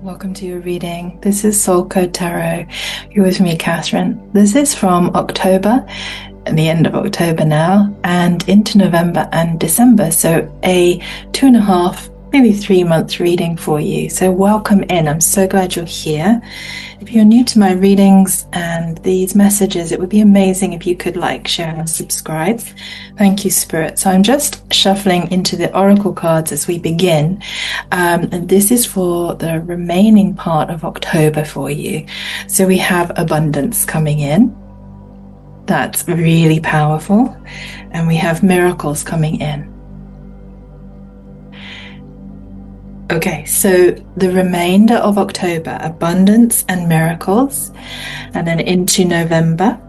Welcome to your reading. This is Soul Code Tarot. You're with me, Catherine. This is from October, at the end of October now, and into November and December. So a 2.5, maybe 3 month reading for you. So welcome in. I'm so glad you're here. If you're new to my readings and these messages, it would be amazing if you could like, share, and subscribe. Thank you, Spirit. So I'm just shuffling into the oracle cards as we begin. And this is for the remaining part of October for you. So we have abundance coming in. That's really powerful. And we have miracles coming in. Okay, so the remainder of October, abundance and miracles, and then into November,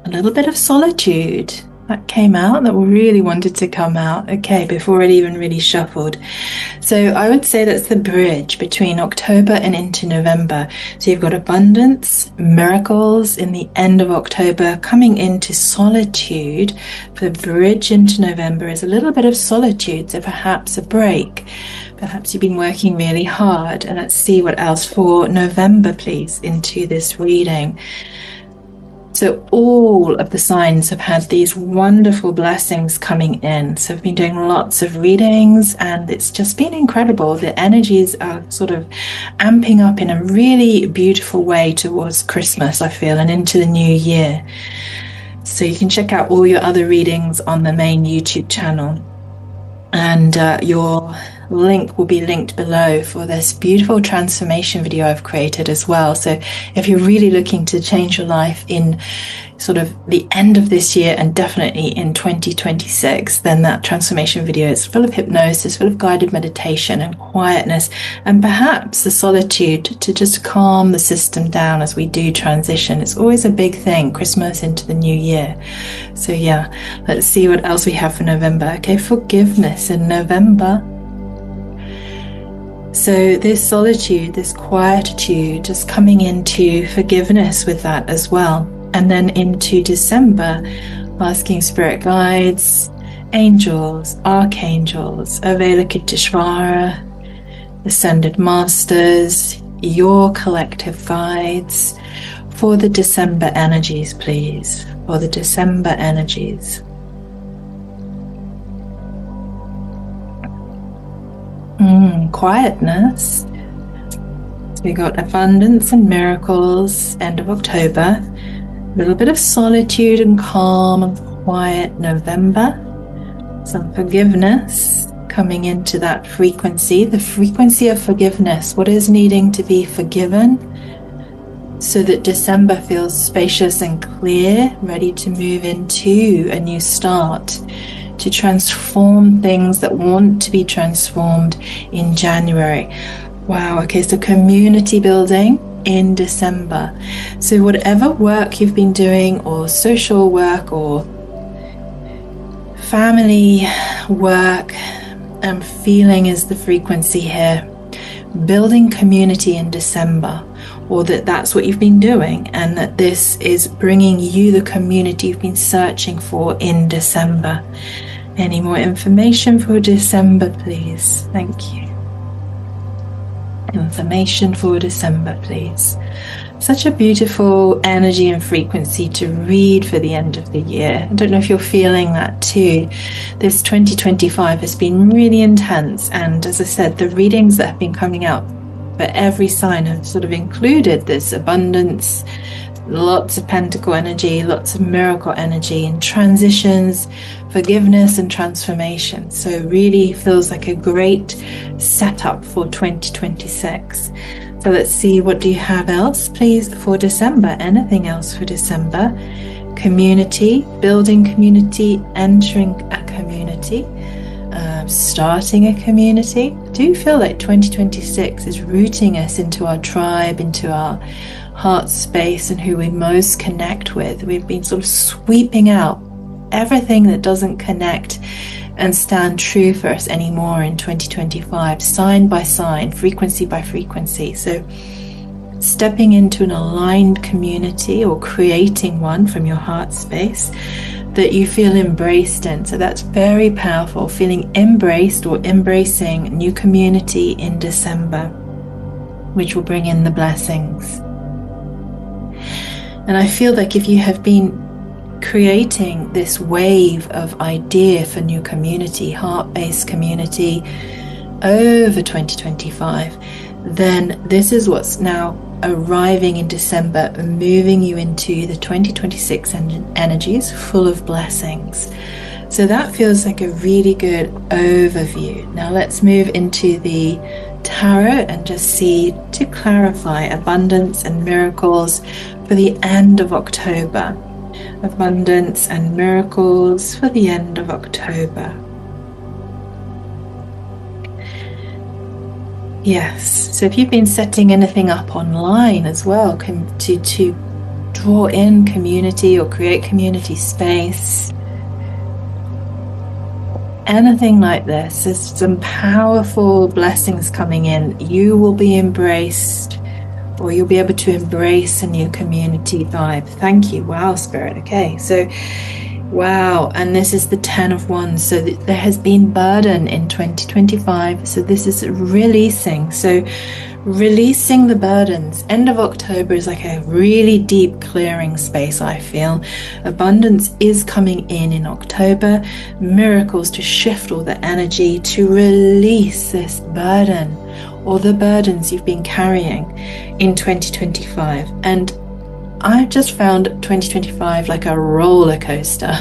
a little bit of solitude. That came out, that really wanted to come out, okay, before it even really shuffled. So I would say that's the bridge between October and into November. So you've got abundance, miracles in the end of October, coming into solitude. The bridge into November is a little bit of solitude, so perhaps a break. Perhaps you've been working really hard. And let's see what else for November, please, into this reading. So all of the signs have had these wonderful blessings coming in. So I've been doing lots of readings and it's just been incredible. The energies are sort of amping up in a really beautiful way towards Christmas, I feel, and into the new year. So you can check out all your other readings on the main YouTube channel. And your link will be linked below for this beautiful transformation video I've created as well. So if you're really looking to change your life in sort of the end of this year and definitely in 2026, then that transformation video is full of hypnosis, full of guided meditation and quietness, and perhaps the solitude to just calm the system down as we do transition. It's always a big thing, Christmas into the new year. So yeah, let's see what else we have for November. Okay, forgiveness in November. So this solitude, this quietude, just coming into forgiveness with that as well. And then into December, asking spirit guides, angels, archangels, Avalokiteshvara, ascended masters, your collective guides, for the December energies, please, for the December energies. Quietness. So we got abundance and miracles, end of October. A little bit of solitude and calm and quiet November. Some forgiveness coming into that frequency, the frequency of forgiveness. What is needing to be forgiven so that December feels spacious and clear, ready to move into a new start, to transform things that want to be transformed in January. Wow, okay, so community building in December. So whatever work you've been doing, or social work, or family work, I'm feeling is the frequency here. Building community in December, or that's what you've been doing, and that this is bringing you the community you've been searching for in December. Any more information for December, please? Thank you. Information for December, please. Such a beautiful energy and frequency to read for the end of the year. I don't know if you're feeling that too. This 2025 has been really intense, and as I said, the readings that have been coming out for every sign have sort of included this abundance, lots of pentacle energy, lots of miracle energy, and transitions, forgiveness and transformation. So it really feels like a great setup for 2026. So let's see, what do you have else, please, for December? Anything else for December? Community, building community, entering a community, starting a community. I do feel like 2026 is rooting us into our tribe, into our heart space and who we most connect with. We've been sort of sweeping out everything that doesn't connect and stand true for us anymore in 2025, sign by sign, frequency by frequency. So stepping into an aligned community, or creating one from your heart space that you feel embraced in. So that's very powerful, feeling embraced or embracing new community in December. which will bring in the blessings. And I feel like if you have been creating this wave of idea for new community, heart-based community over 2025, then this is what's now arriving in December, moving you into the 2026 energies full of blessings. So that feels like a really good overview. Now let's move into the tarot and just see, to clarify, abundance and miracles for the end of October. Abundance and miracles for the end of October. Yes, so if you've been setting anything up online as well, to draw in community or create community space, anything like this, there's some powerful blessings coming in. You will be embraced, or you'll be able to embrace a new community vibe. Thank you. Wow, Spirit. Okay, so wow, and this is the 10 of Wands. So there has been burden in 2025. So this is releasing. So releasing the burdens. End of October is like a really deep clearing space, I feel. Abundance is coming in October. Miracles to shift all the energy, to release this burden, or the burdens you've been carrying in 2025. And I've just found 2025 like a roller coaster.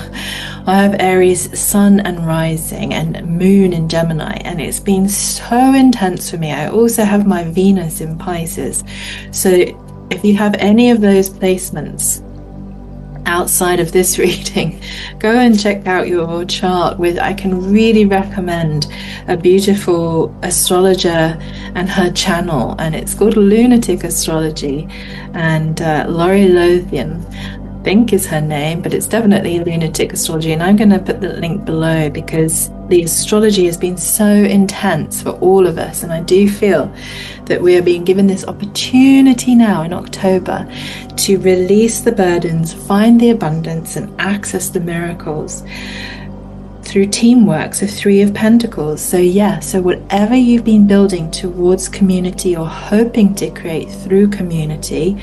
I have Aries sun and rising and moon in Gemini, and it's been so intense for me. I also have my Venus in Pisces. So if you have any of those placements outside of this reading, go and check out your chart. I can really recommend a beautiful astrologer and her channel, and it's called Lunatic Astrology, and Laurie Lothian, I think is her name, but it's definitely Lunatic Astrology, and I'm going to put the link below because the astrology has been so intense for all of us, and I do feel that we are being given this opportunity now in October to release the burdens, find the abundance, and access the miracles through teamwork. So 3 of Pentacles. So yeah, so whatever you've been building towards community or hoping to create through community,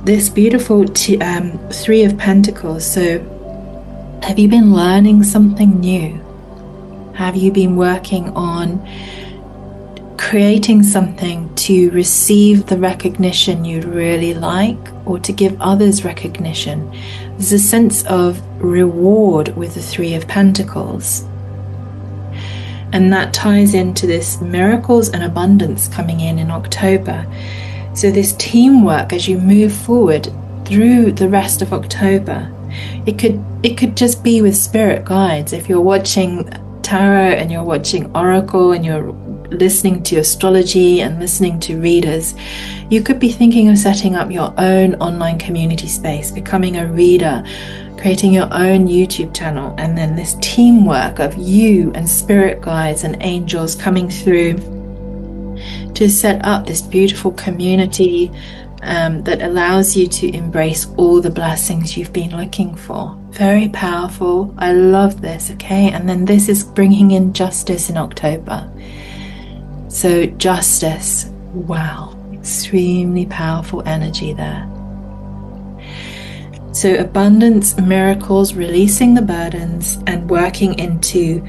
this beautiful 3 of Pentacles. So have you been learning something new? Have you been working on creating something to receive the recognition you'd really like, or to give others recognition? There's a sense of reward with the 3 of Pentacles. And that ties into this miracles and abundance coming in October. So this teamwork as you move forward through the rest of October. It could just be with spirit guides. If you're watching tarot and you're watching oracle and you're listening to astrology and listening to readers, you could be thinking of setting up your own online community space, becoming a reader, creating your own YouTube channel, and then this teamwork of you and spirit guides and angels coming through to set up this beautiful community that allows you to embrace all the blessings you've been looking for. Very powerful. I love this. Okay, and then this is bringing in justice in October. So justice, wow, extremely powerful energy there. So abundance, miracles, releasing the burdens, and working into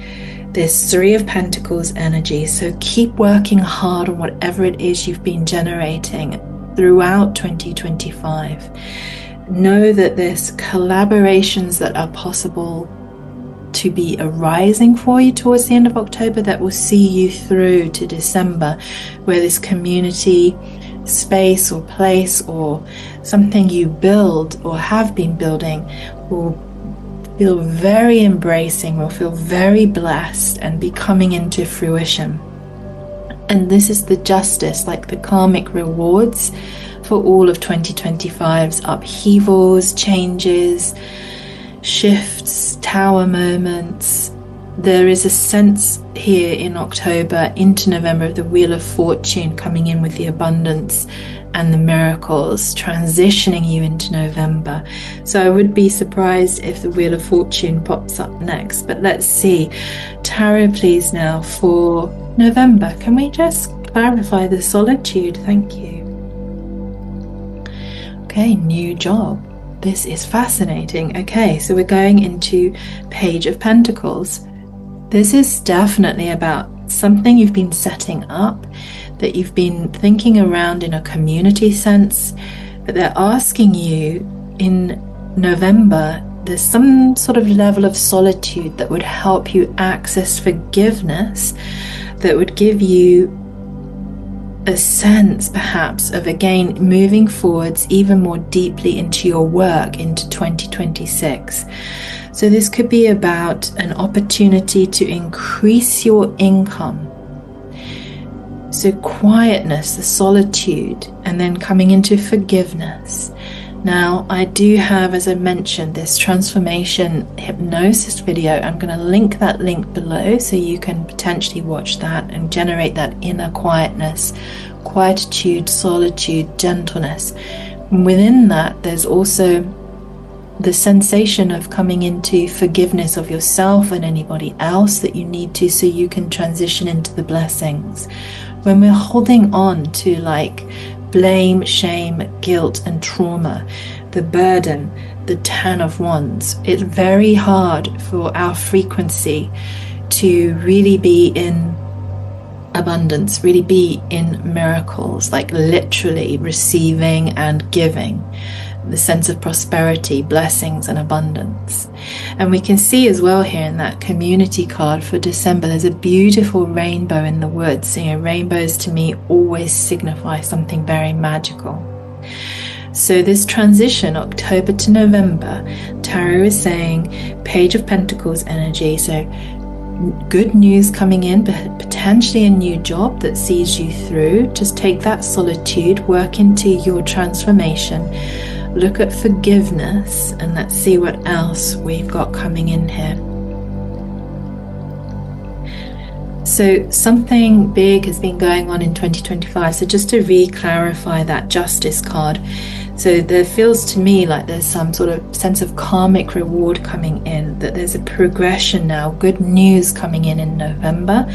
this 3 of Pentacles energy. So keep working hard on whatever it is you've been generating throughout 2025. Know that there's collaborations that are possible to be arising for you towards the end of October that will see you through to December, where this community space or place or something you build or have been building will feel very embracing, will feel very blessed and be coming into fruition. And this is the justice, like the karmic rewards for all of 2025's upheavals, changes, shifts, tower moments. There is a sense here in October into November of the Wheel of Fortune coming in with the abundance and the miracles, transitioning you into November. So I would be surprised if the Wheel of Fortune pops up next. But let's see. Tarot, please, now for November. Can we just clarify the solitude. Thank you. Okay, new job. This is fascinating. Okay, so we're going into Page of Pentacles. This is definitely about something you've been setting up, that you've been thinking around in a community sense, but they're asking you in November, there's some sort of level of solitude that would help you access forgiveness, that would give you a sense perhaps of again moving forwards even more deeply into your work into 2026. So this could be about an opportunity to increase your income. So quietness, the solitude, and then coming into forgiveness. Now, I do have, as I mentioned, this transformation hypnosis video. I'm going to link that link below so you can potentially watch that and generate that inner quietness, quietude, solitude, gentleness. And within that, there's also the sensation of coming into forgiveness of yourself and anybody else that you need to, so you can transition into the blessings. When we're holding on to like blame, shame, guilt, and trauma, the burden, the 10 of Wands, it's very hard for our frequency to really be in abundance, really be in miracles, like literally receiving and giving, the sense of prosperity, blessings, and abundance. And we can see as well here in that community card for December, there's a beautiful rainbow in the woods. You know, rainbows to me always signify something very magical. So this transition, October to November, Tarot is saying Page of Pentacles energy. So good news coming in, but potentially a new job that sees you through. Just take that solitude, work into your transformation. Look at forgiveness, and let's see what else we've got coming in here. So something big has been going on in 2025. So just to re-clarify that Justice card. So there feels to me like there's some sort of sense of karmic reward coming in, that there's a progression now, good news coming in November,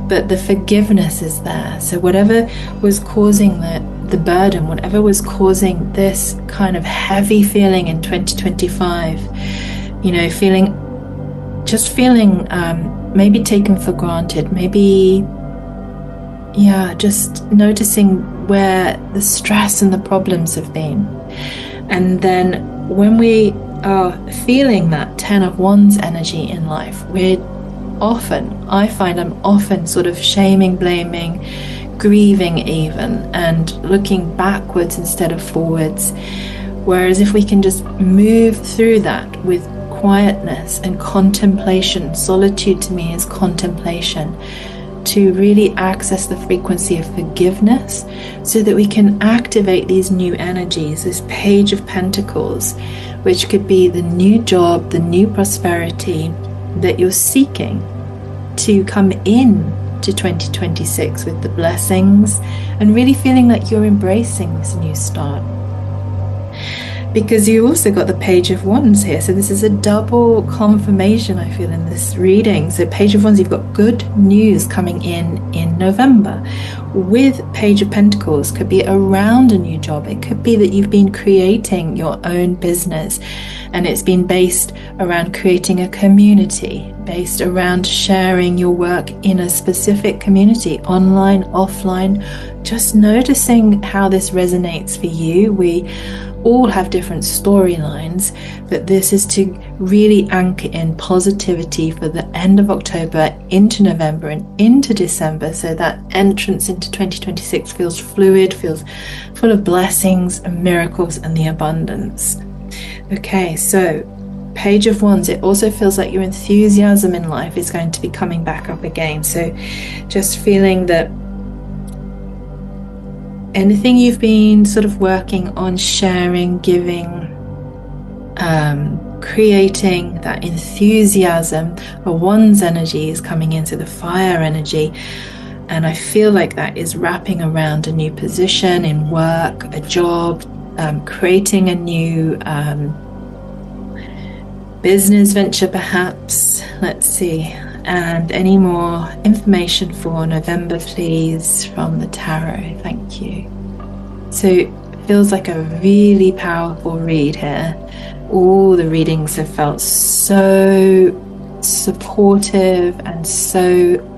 but the forgiveness is there. So whatever was causing the burden, whatever was causing this kind of heavy feeling in 2025, you know, feeling maybe taken for granted, maybe, yeah, just noticing where the stress and the problems have been. And then when we are feeling that 10 of Wands energy in life, I find I'm often sort of shaming, blaming, grieving even, and looking backwards instead of forwards. Whereas if we can just move through that with quietness and contemplation, solitude to me is contemplation, to really access the frequency of forgiveness so that we can activate these new energies, this Page of Pentacles, which could be the new job, the new prosperity that you're seeking to come in to 2026 with the blessings, and really feeling like you're embracing this new start. Because you also got the Page of Wands here, so this is a double confirmation I feel in this reading. So Page of Wands, you've got good news coming in November. With Page of Pentacles, could be around a new job. It could be that you've been creating your own business, and it's been based around creating a community, based around sharing your work in a specific community, online, offline. Just noticing how this resonates for you. We all have different storylines, but this is to really anchor in positivity for the end of October into November and into December, so that entrance into 2026 feels fluid, feels full of blessings and miracles and the abundance. Okay, so Page of Wands, it also feels like your enthusiasm in life is going to be coming back up again. So just feeling that anything you've been sort of working on, sharing, giving, creating, that enthusiasm, a Wands energy is coming into the fire energy. And I feel like that is wrapping around a new position in work, a job, creating a new business venture perhaps. Let's see. And any more information for November, please, from the tarot. Thank you. So it feels like a really powerful read here. All the readings have felt so supportive and so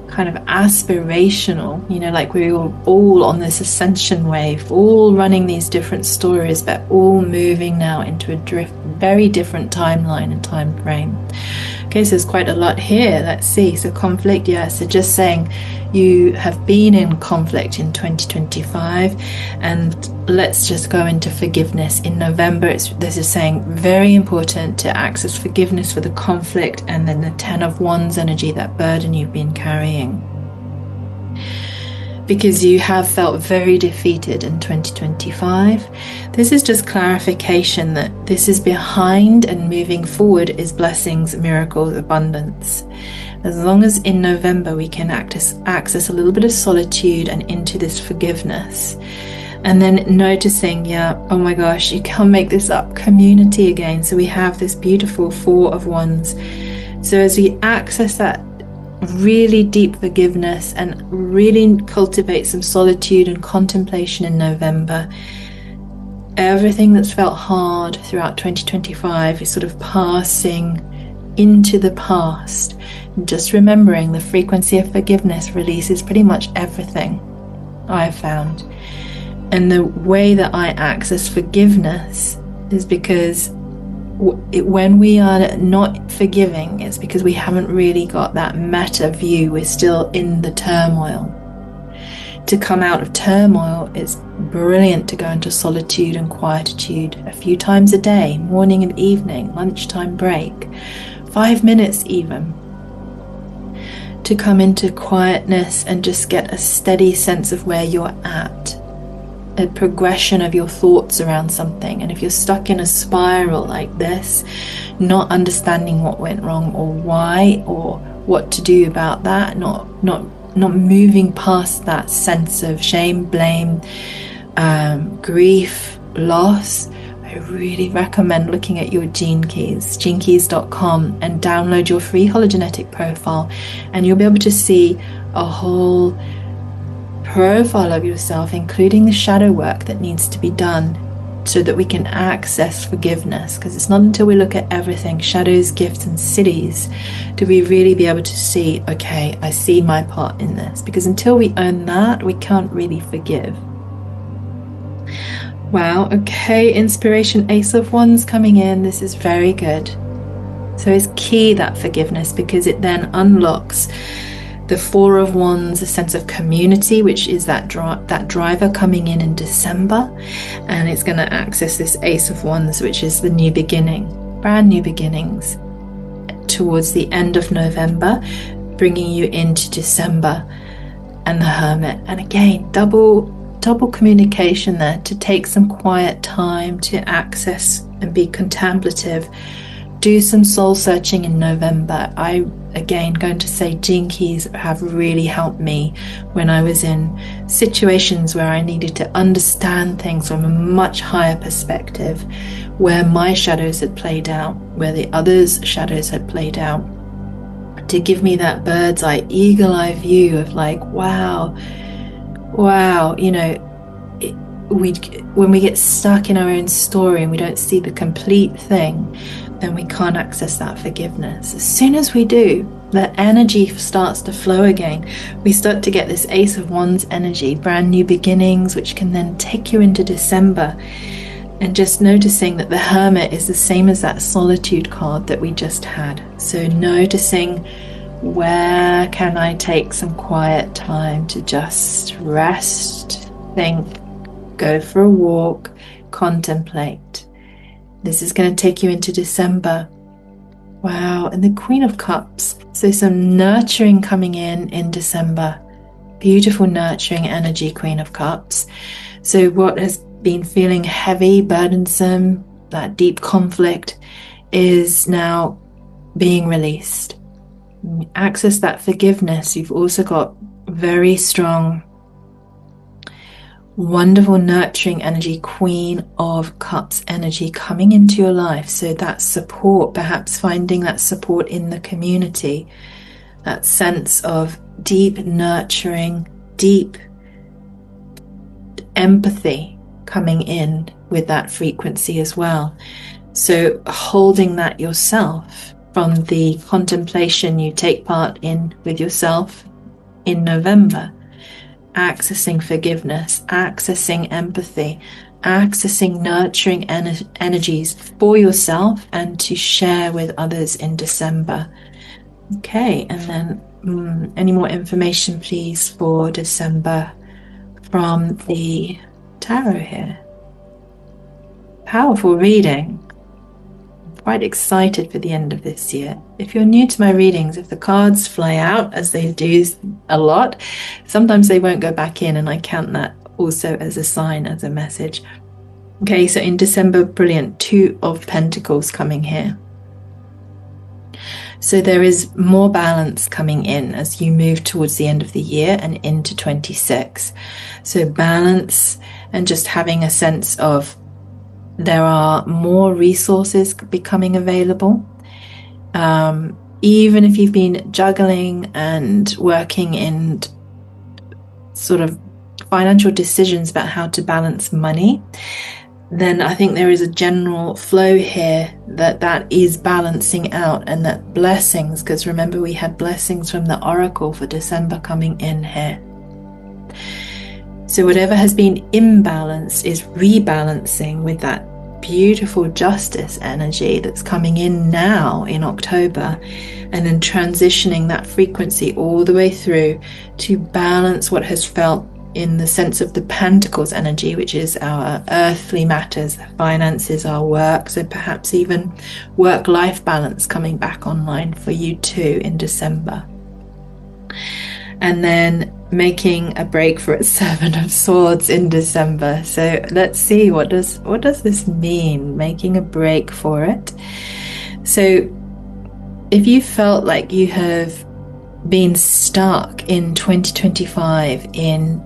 kind of aspirational, you know, like we were all on this ascension wave, all running these different stories, but all moving now into a very different timeline and time frame. Okay, so there's quite a lot here. Let's see. So conflict, yeah. So just saying you have been in conflict in 2025, and let's just go into forgiveness. In November, this is saying very important to access forgiveness for the conflict, and then the 10 of Wands energy, that burden you've been carrying. Because you have felt very defeated in 2025. This is just clarification that this is behind, and moving forward is blessings, miracles, abundance. As long as in November we can access a little bit of solitude and into this forgiveness. And then noticing, yeah, oh my gosh, you can't make this up, community again. So we have this beautiful 4 of Wands. So as we access that really deep forgiveness and really cultivate some solitude and contemplation in November, everything that's felt hard throughout 2025 is sort of passing into the past. And just remembering the frequency of forgiveness releases pretty much everything, I've found. And the way that I access forgiveness is because when we are not forgiving, it's because we haven't really got that meta view. We're still in the turmoil. To come out of turmoil, it's brilliant to go into solitude and quietude a few times a day, morning and evening, lunchtime break, 5 minutes even. To come into quietness and just get a steady sense of where you're at, a progression of your thoughts around something. And if you're stuck in a spiral like this, not understanding what went wrong or why or what to do about that, not moving past that sense of shame, blame, grief, loss, I really recommend looking at your gene keys, genekeys.com, and download your free hologenetic profile, and you'll be able to see a whole profile of yourself, including the shadow work that needs to be done so that we can access forgiveness. Because it's not until we look at everything, shadows, gifts, and cities, do we really be able to see, okay, I see my part in this. Because until we own that, we can't really forgive. Wow, okay, inspiration, Ace of Wands coming in. This is very good. So it's key, that forgiveness, because it then unlocks the 4 of Wands, a sense of community, which is that driver coming in December. And it's going to access this Ace of Wands, which is the new beginning, brand new beginnings, towards the end of November, bringing you into December, and the Hermit. And again, double communication there, to take some quiet time to access and be contemplative. Do some soul searching in November. I, again, going to say gene keys have really helped me when I was in situations where I needed to understand things from a much higher perspective, where my shadows had played out, where the others' shadows had played out, to give me that bird's eye, eagle eye view of like, wow, you know, when we get stuck in our own story and we don't see the complete thing, then we can't access that forgiveness. As soon as we do, the energy starts to flow again. We start to get this Ace of Wands energy, brand new beginnings, which can then take you into December. And just noticing that the Hermit is the same as that solitude card that we just had. So noticing, where can I take some quiet time to just rest, think, go for a walk, contemplate. This is going to take you into December. Wow, and the Queen of Cups. So some nurturing coming in December. Beautiful nurturing energy, Queen of Cups. So what has been feeling heavy, burdensome, that deep conflict, is now being released. Access that forgiveness. You've also got very strong wonderful nurturing energy, Queen of Cups energy coming into your life. So that support, perhaps finding that support in the community, that sense of deep nurturing, deep empathy coming in with that frequency as well. So holding that yourself from the contemplation you take part in with yourself in November, accessing forgiveness, accessing empathy, accessing nurturing energies for yourself and to share with others in December. Okay, and then any more information, please, for December from the tarot here. Powerful reading. Quite excited for the end of this year. If you're new to my readings, if the cards fly out, as they do a lot, sometimes they won't go back in, and I count that also as a sign, as a message. Okay, so in December, brilliant, 2 of Pentacles coming here. So there is more balance coming in as you move towards the end of the year and into 26. So balance and just having a sense of there are more resources becoming available. Even if you've been juggling and working in sort of financial decisions about how to balance money, then I think there is a general flow here that is balancing out, and that blessings, because remember we had blessings from the Oracle for December coming in here. So whatever has been imbalanced is rebalancing with that beautiful justice energy that's coming in now in October, and then transitioning that frequency all the way through to balance what has felt in the sense of the Pentacles energy, which is our earthly matters, finances, our work. So perhaps even work-life balance coming back online for you too in December. And then making a break for a 7 of Swords in December. So let's see, what does this mean, making a break for it? So if you felt like you have been stuck in 2025 in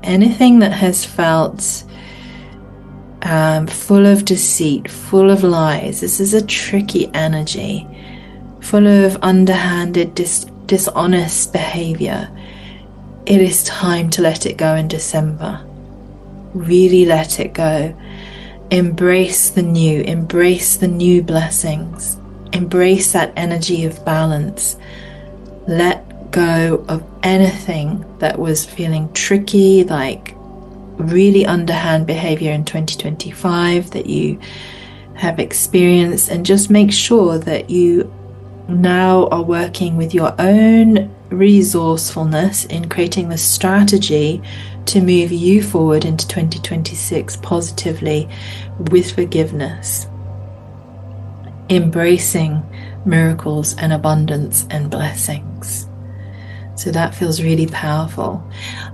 anything that has felt full of deceit, full of lies, this is a tricky energy, full of underhanded, dishonest behavior, it is time to let it go in December. Really let it go. Embrace the new blessings. Embrace that energy of balance. Let go of anything that was feeling tricky, like really underhand behavior in 2025 that you have experienced, and just make sure that you now are working with your own resourcefulness in creating the strategy to move you forward into 2026 positively with forgiveness, embracing miracles and abundance and blessings. So that feels really powerful.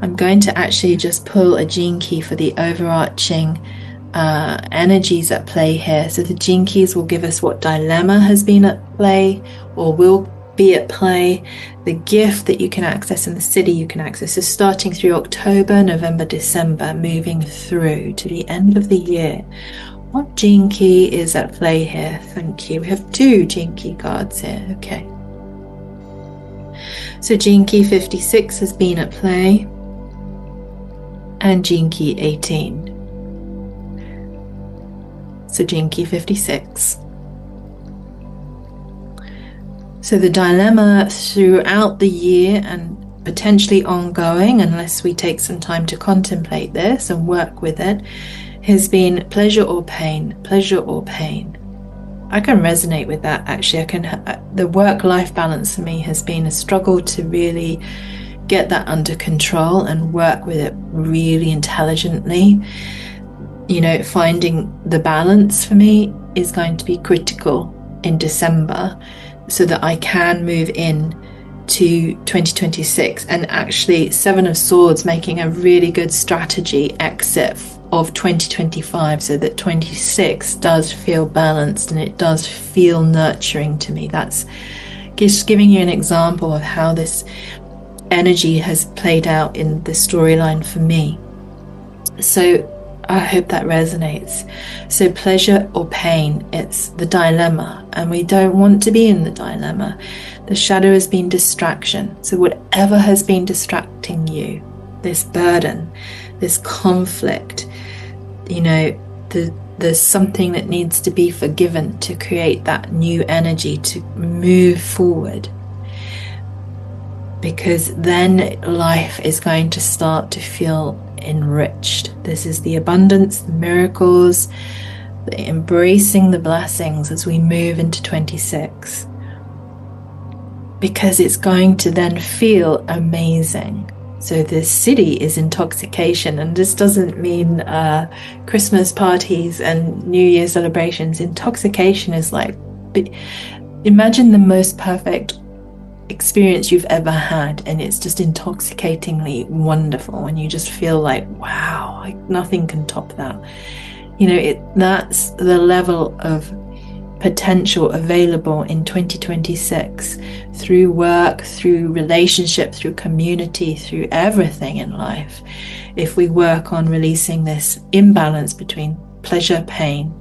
I'm going to actually just pull a gene key for the overarching energies at play here. So the gene keys will give us what dilemma has been at play or will be at play, the gift that you can access, and the city you can access. So starting through October, November, December, moving through to the end of the year. What gene key is at play here? Thank you. We have 2 gene key cards here. Okay. So gene key 56 has been at play, and gene key 18. So gene key 56. So the dilemma throughout the year and potentially ongoing, unless we take some time to contemplate this and work with it, has been pleasure or pain, pleasure or pain. I can resonate with that actually. The work-life balance for me has been a struggle to really get that under control and work with it really intelligently. You know, finding the balance for me is going to be critical in December so that I can move in to 2026, and actually 7 of Swords making a really good strategy exit of 2025 so that 26 does feel balanced and it does feel nurturing to me. That's just giving you an example of how this energy has played out in the storyline for me. So I hope that resonates. So pleasure or pain, it's the dilemma, and we don't want to be in the dilemma. The shadow has been distraction. So whatever has been distracting you, this burden, this conflict, there's something that needs to be forgiven to create that new energy to move forward. Because then life is going to start to feel enriched. This is the abundance, the miracles, the embracing the blessings as we move into 26. Because it's going to then feel amazing. So the city is intoxication, and this doesn't mean Christmas parties and New Year celebrations. Intoxication is like, imagine the most perfect experience you've ever had, and it's just intoxicatingly wonderful, and you just feel like, wow, nothing can top that. That's the level of potential available in 2026 through work, through relationship, through community, through everything in life. If we work on releasing this imbalance between pleasure, pain,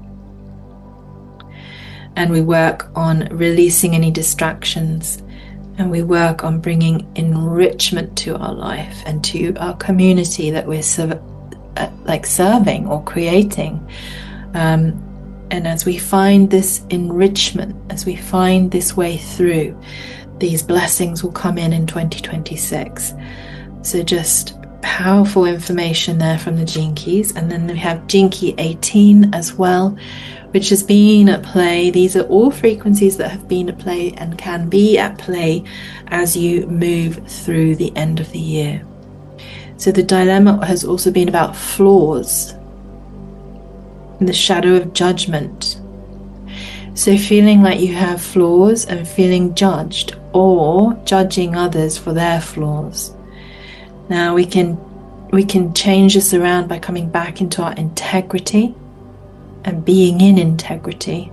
and we work on releasing any distractions, and we work on bringing enrichment to our life and to our community that we're serving or creating. And as we find this enrichment, as we find this way through, these blessings will come in 2026. So just powerful information there from the Gene Keys. And then we have Gene Key 18 as well, which has been at play. These are all frequencies that have been at play and can be at play as you move through the end of the year. So the dilemma has also been about flaws, the shadow of judgment. So feeling like you have flaws and feeling judged, or judging others for their flaws. Now we can change this around by coming back into our integrity and being in integrity.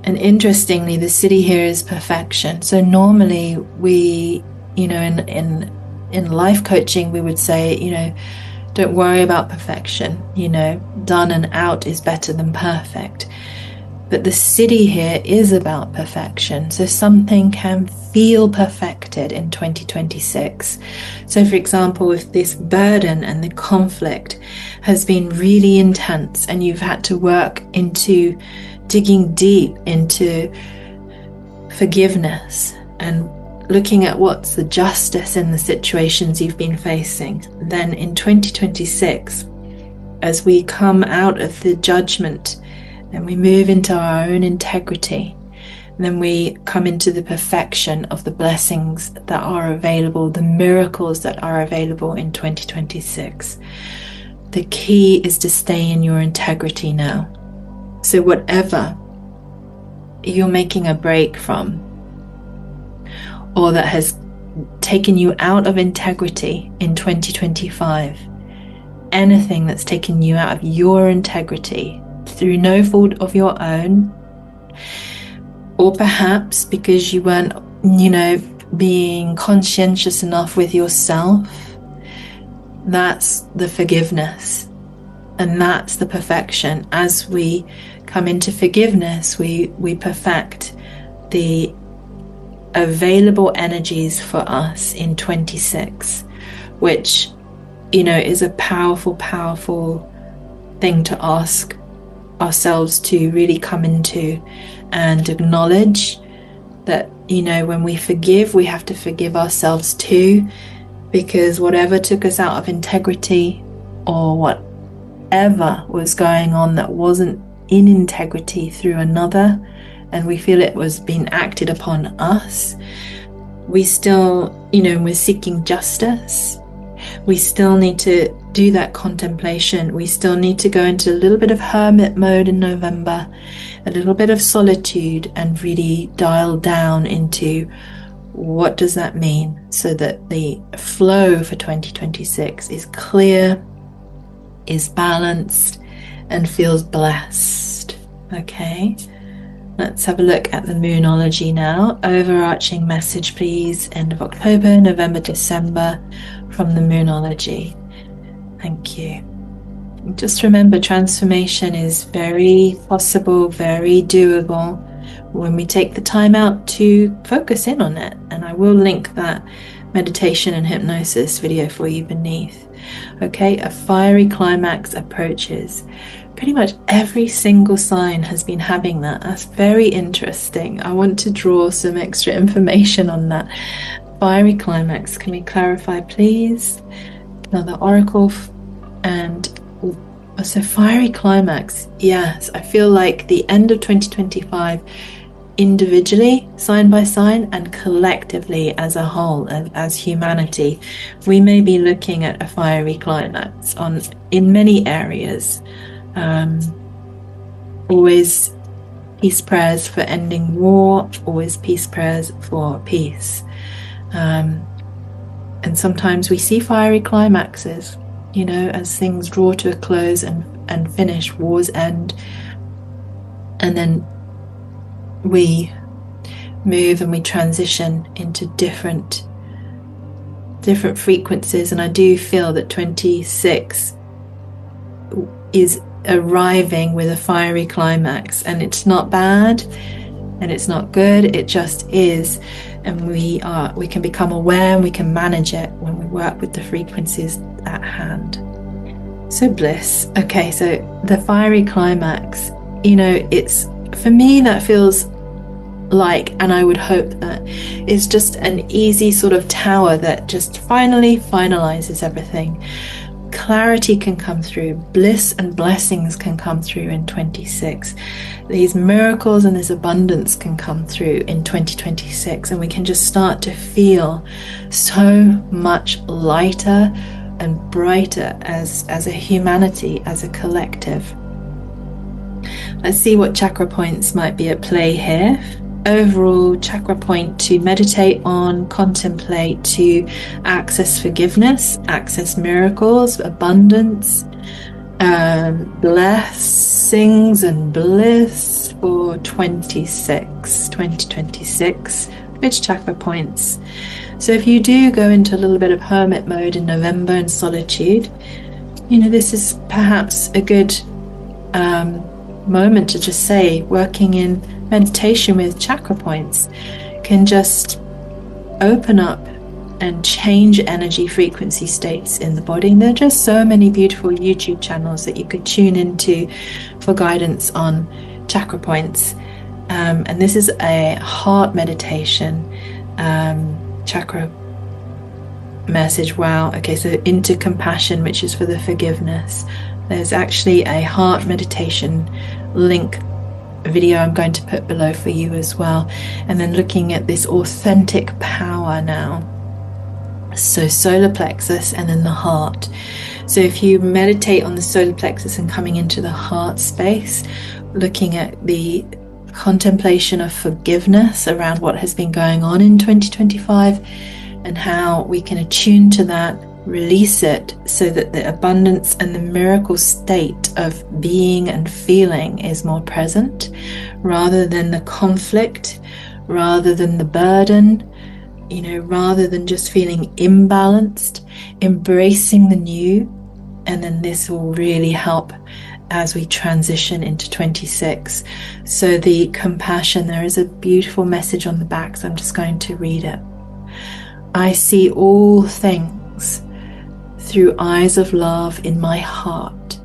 And interestingly, the city here is perfection. So normally we, in life coaching, we would say, don't worry about perfection. Done and out is better than perfect. But the city here is about perfection. So something can feel perfected in 2026. So for example, if this burden and the conflict has been really intense and you've had to work into digging deep into forgiveness and looking at what's the justice in the situations you've been facing, then in 2026, as we come out of the judgment and we move into our own integrity, then we come into the perfection of the blessings that are available, the miracles that are available in 2026. The key is to stay in your integrity now. So whatever you're making a break from, or that has taken you out of integrity in 2025, anything that's taken you out of your integrity through no fault of your own, or perhaps because you weren't, being conscientious enough with yourself, that's the forgiveness. And that's the perfection. As we come into forgiveness, we perfect the available energies for us in 26, which, is a powerful, powerful thing to ask ourselves to really come into and acknowledge that, when we forgive, we have to forgive ourselves too, because whatever took us out of integrity, or whatever was going on that wasn't in integrity through another, and we feel it was being acted upon us, we still, we're seeking justice. We still need to do that contemplation. We still need to go into a little bit of hermit mode in November, a little bit of solitude, and really dial down into what does that mean, so that the flow for 2026 is clear, is balanced, and feels blessed. Okay, let's have a look at the Moonology now. Overarching message, please. End of October, November, December from the Moonology. Thank you. Just remember, transformation is very possible, very doable when we take the time out to focus in on it. And I will link that meditation and hypnosis video for you beneath. Okay, a fiery climax approaches. Pretty much every single sign has been having that. That's very interesting. I want to draw some extra information on that. Fiery climax, can we clarify, please? Another oracle. And so fiery climax, yes, I feel like the end of 2025, individually, sign by sign, and collectively as a whole, as humanity, we may be looking at a fiery climax in many areas. Always peace prayers for ending war, always peace prayers for peace. And sometimes we see fiery climaxes, you know, as things draw to a close and finish, wars end, and then we move and we transition into different frequencies. And I do feel that 26 is arriving with a fiery climax, and it's not bad and it's not good, it just is. And we can become aware and we can manage it when we work with the frequencies at hand. So bliss. Okay, so the fiery climax, you know, it's, for me, that feels like, and I would hope that it's just an easy sort of tower that just finally finalizes everything. Clarity can come through, bliss and blessings can come through in 26. These miracles and this abundance can come through in 2026, and we can just start to feel so much lighter and brighter as a humanity, as a collective. Let's see what chakra points might be at play here. Overall chakra point to meditate on, contemplate, to access forgiveness, access miracles, abundance, blessings and bliss for 2026. Which chakra points? So if you do go into a little bit of hermit mode in November and solitude, you know, this is perhaps a good moment to just say, working in meditation with chakra points can just open up and change energy frequency states in the body. And there are just so many beautiful YouTube channels that you could tune into for guidance on chakra points. And this is a heart meditation chakra message. Wow. Okay, so into compassion, which is for the forgiveness. There's actually a heart meditation link video I'm going to put below for you as well. And then looking at this authentic power now. So solar plexus and then the heart. So if you meditate on the solar plexus and coming into the heart space, looking at the contemplation of forgiveness around what has been going on in 2025 and how we can attune to that, release it so that the abundance and the miracle state of being and feeling is more present, rather than the conflict, rather than the burden, you know, rather than just feeling imbalanced, embracing the new. And then this will really help as we transition into 26. So the compassion, there is a beautiful message on the back, so I'm just going to read it. I see all things through eyes of love in my heart.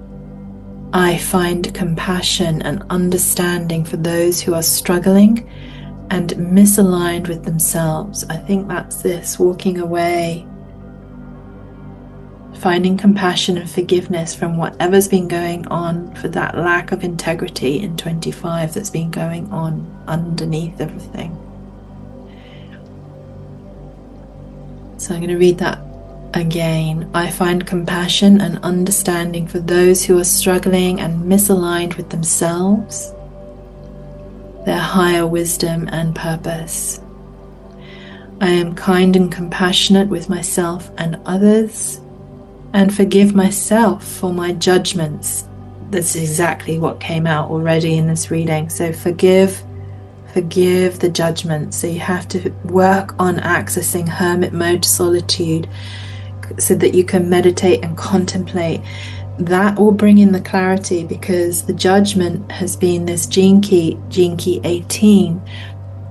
I find compassion and understanding for those who are struggling and misaligned with themselves. I think that's this, walking away, finding compassion and forgiveness from whatever's been going on, for that lack of integrity in 25 that's been going on underneath everything. So I'm going to read that again. I find compassion and understanding for those who are struggling and misaligned with themselves, their higher wisdom and purpose. I am kind and compassionate with myself and others, and forgive myself for my judgments. That's exactly what came out already in this reading. So forgive the judgments. So you have to work on accessing hermit mode solitude, so that you can meditate and contemplate, that will bring in the clarity, because the judgment has been this gene key 18.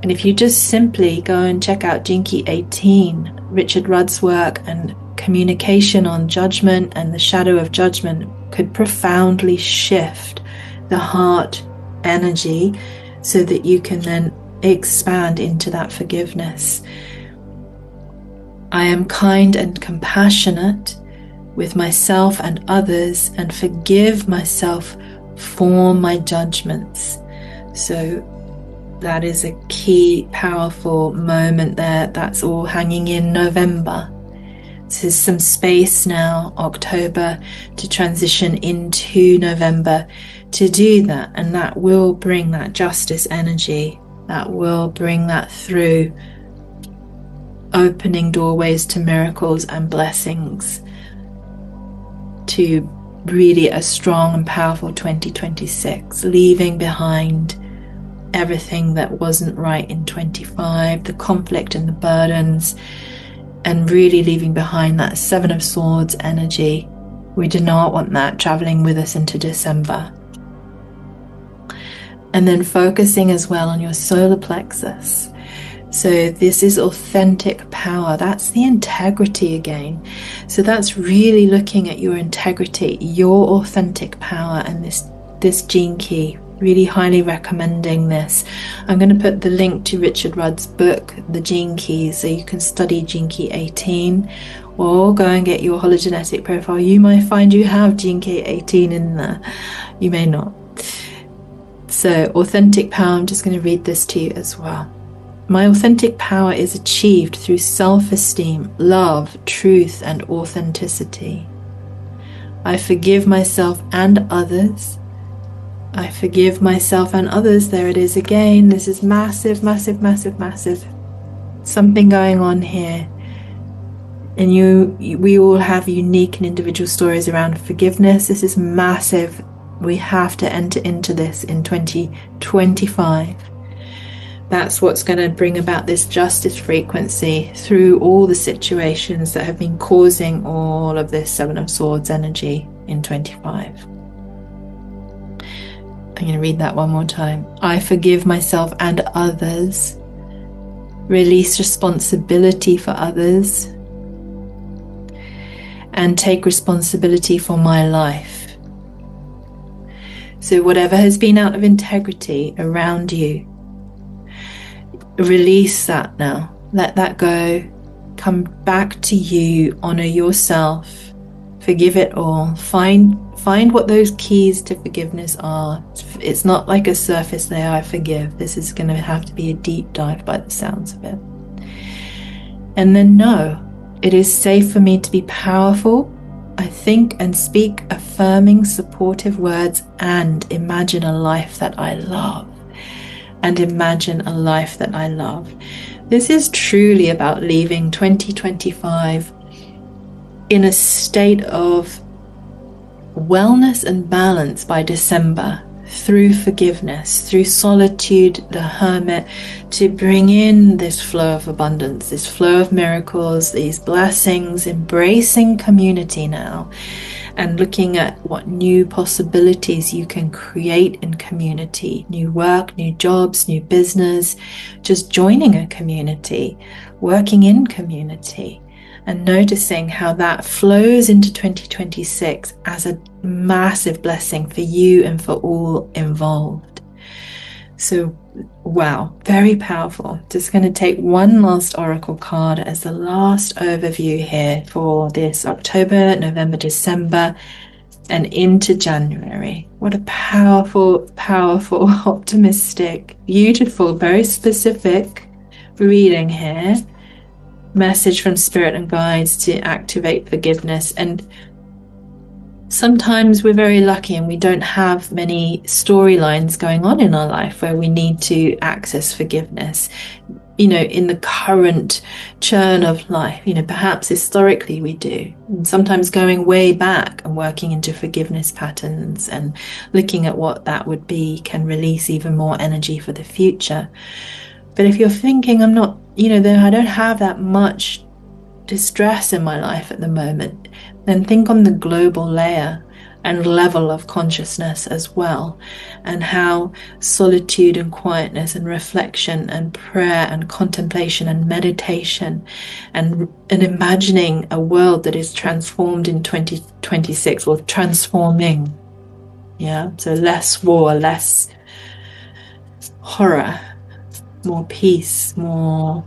And if you just simply go and check out Gene Key 18, Richard Rudd's work, and communication on judgment and the shadow of judgment could profoundly shift the heart energy so that you can then expand into that forgiveness. I am kind and compassionate with myself and others, and forgive myself for my judgments. So that is a key, powerful moment there. That's all hanging in November. So there's some space now, October, to transition into November to do that. And that will bring that justice energy. That will bring that through, opening doorways to miracles and blessings, to really a strong and powerful 2026, leaving behind everything that wasn't right in 25, the conflict and the burdens, and really leaving behind that Seven of Swords energy. We do not want that traveling with us into December. And then focusing as well on your solar plexus. So this is authentic power. That's the integrity again. So that's really looking at your integrity, your authentic power, and this gene key. Really highly recommending this. I'm going to put the link to Richard Rudd's book, The Gene Keys, so you can study Gene Key 18, or go and get your hologenetic profile. You might find you have Gene Key 18 in there. You may not. So authentic power, I'm just going to read this to you as well. My authentic power is achieved through self-esteem, love, truth, and authenticity. I forgive myself and others. I forgive myself and others. There it is again. This is massive, massive, massive, massive. Something going on here. And we all have unique and individual stories around forgiveness. This is massive. We have to enter into this in 2025. That's what's going to bring about this justice frequency through all the situations that have been causing all of this Seven of Swords energy in 25. I'm going to read that one more time. I forgive myself and others. Release responsibility for others. And take responsibility for my life. So whatever has been out of integrity around you, release that now. Let that go. Come back to you. Honor yourself. Forgive it all. Find what those keys to forgiveness are. It's not like a surface layer, I forgive. This is going to have to be a deep dive by the sounds of it. And then know it is safe for me to be powerful. I think and speak affirming, supportive words, and imagine a life that I love. And imagine a life that I love. This is truly about leaving 2025 in a state of wellness and balance by December, through forgiveness, through solitude, the hermit, to bring in this flow of abundance, this flow of miracles, these blessings, embracing community now, and looking at what new possibilities you can create in community, new work, new jobs, new business, just joining a community, working in community, and noticing how that flows into 2026 as a massive blessing for you and for all involved. So, wow, very powerful. Just going to take one last oracle card as the last overview here for this October, November, December, and into January. What a powerful, powerful, optimistic, beautiful, very specific reading here. Message from spirit and guides to activate forgiveness. And sometimes we're very lucky and we don't have many storylines going on in our life where we need to access forgiveness, in the current churn of life. Perhaps historically we do. And sometimes going way back and working into forgiveness patterns and looking at what that would be can release even more energy for the future. But if you're thinking, I'm not, I don't have that much distress in my life at the moment, then think on the global layer and level of consciousness as well, and how solitude and quietness and reflection and prayer and contemplation and meditation and imagining a world that is transformed in 2026, or transforming, so less war, less horror, more peace, more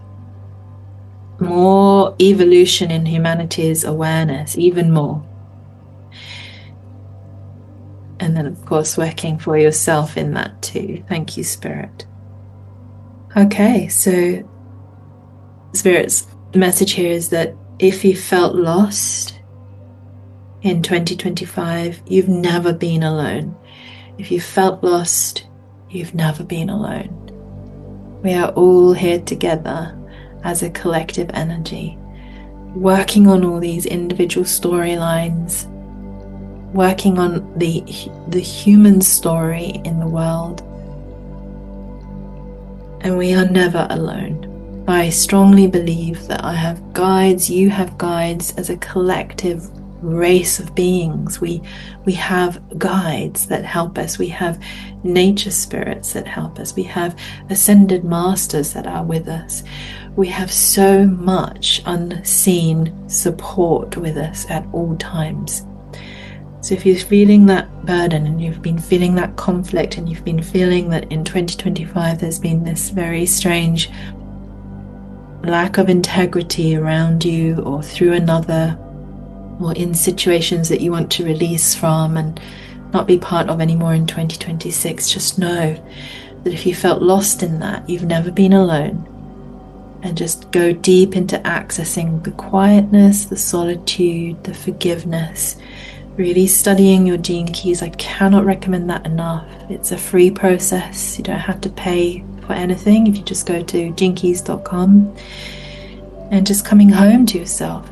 evolution in humanity's awareness, even more. And then, of course, working for yourself in that too. Thank you, Spirit. Okay, so Spirit's message here is that if you felt lost in 2025, you've never been alone. If you felt lost, you've never been alone. We are all here together as a collective energy, working on all these individual storylines, working on the human story in the world. And we are never alone. I strongly believe that I have guides, you have guides. As a collective race of beings, we have guides that help us. We have nature spirits that help us. We have ascended masters that are with us. We have so much unseen support with us at all times. So if you're feeling that burden, and you've been feeling that conflict, and you've been feeling that in 2025 there's been this very strange lack of integrity around you or through another, or in situations that you want to release from and not be part of anymore in 2026, just know that if you felt lost in that, you've never been alone. And just go deep into accessing the quietness, the solitude, the forgiveness, really studying your gene keys. I cannot recommend that enough. It's a free process. You don't have to pay for anything if you just go to genekeys.com, and just coming home to yourself,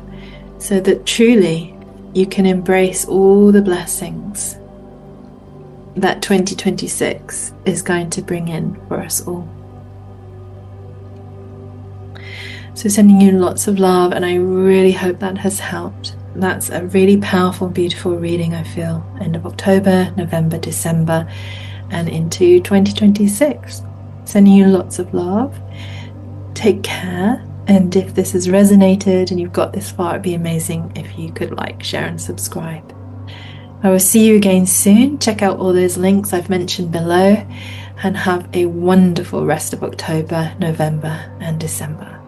so that truly you can embrace all the blessings that 2026 is going to bring in for us all. So sending you lots of love, and I really hope that has helped. That's a really powerful, beautiful reading, I feel. End of October, November, December, and into 2026. Sending you lots of love. Take care. And if this has resonated and you've got this far, it'd be amazing if you could like, share, and subscribe. I will see you again soon. Check out all those links I've mentioned below, and have a wonderful rest of October, November, and December.